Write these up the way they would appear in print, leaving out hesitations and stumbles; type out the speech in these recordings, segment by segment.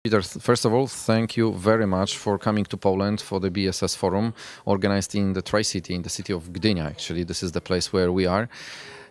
Peter, first of all, thank you very much for coming to Poland for the BSS Forum, organized in the Tri-City, in the city of Gdynia, actually. This is the place where we are.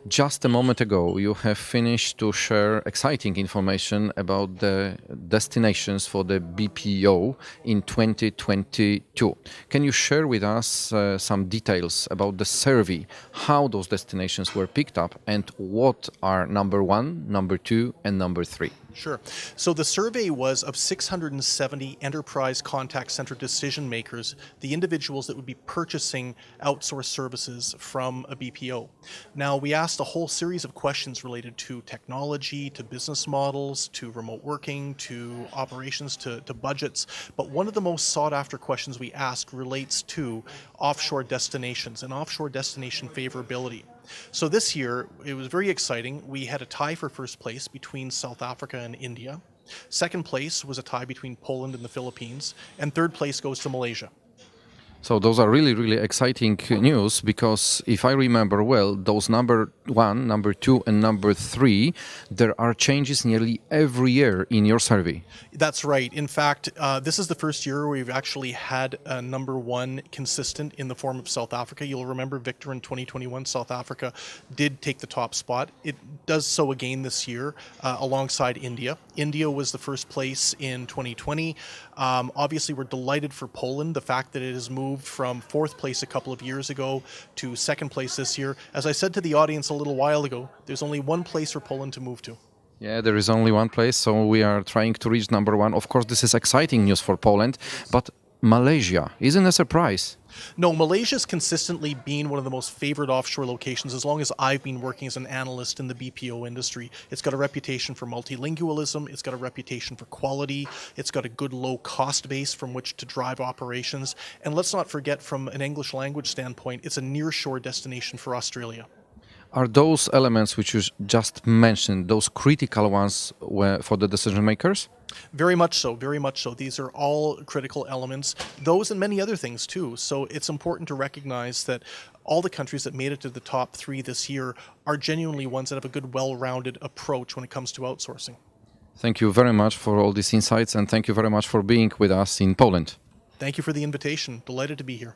Just a moment ago, you have finished to share exciting information about the destinations for the BPO in 2022. Can you share with us some details about the survey, how those destinations were picked up, and what are number one, number two, and number three? Sure. So the survey was of 670 enterprise contact center decision makers, the individuals that would be purchasing outsourced services from a BPO. Now, we asked a whole series of questions related to technology, to business models, to remote working, to operations, to budgets. But one of the most sought after questions we asked relates to offshore destinations and offshore destination favorability. So this year, it was very exciting. We had a tie for first place between South Africa and India. Second place was a tie between Poland and the Philippines. And third place goes to Malaysia. So those are really, really exciting news because if I remember well, those number one, number two, and number three, there are changes nearly every year in your survey. That's right. In fact, this is the first year we've actually had a number one consistent in the form of South Africa. You'll remember, Victor, in 2021, South Africa did take the top spot. It does so again this year alongside India. India was the first place in 2020. Obviously, we're delighted for Poland, the fact that it has moved from fourth place a couple of years ago to second place this year. As I said to the audience a little while ago, there's only one place for Poland to move to. Yeah, there is only one place, so we are trying to reach number one. Of course, this is exciting news for Poland, but Malaysia isn't a surprise. No, Malaysia's consistently been one of the most favored offshore locations as long as I've been working as an analyst in the BPO industry. It's got a reputation for multilingualism, it's got a reputation for quality, it's got a good low cost base from which to drive operations, and let's not forget, from an English language standpoint, it's a nearshore destination for Australia. Are those elements which you just mentioned, those critical ones for the decision makers? Very much so, very much so. These are all critical elements, those and many other things too. So it's important to recognize that all the countries that made it to the top three this year are genuinely ones that have a good, well-rounded approach when it comes to outsourcing. Thank you very much for all these insights and thank you very much for being with us in Poland. Thank you for the invitation. Delighted to be here.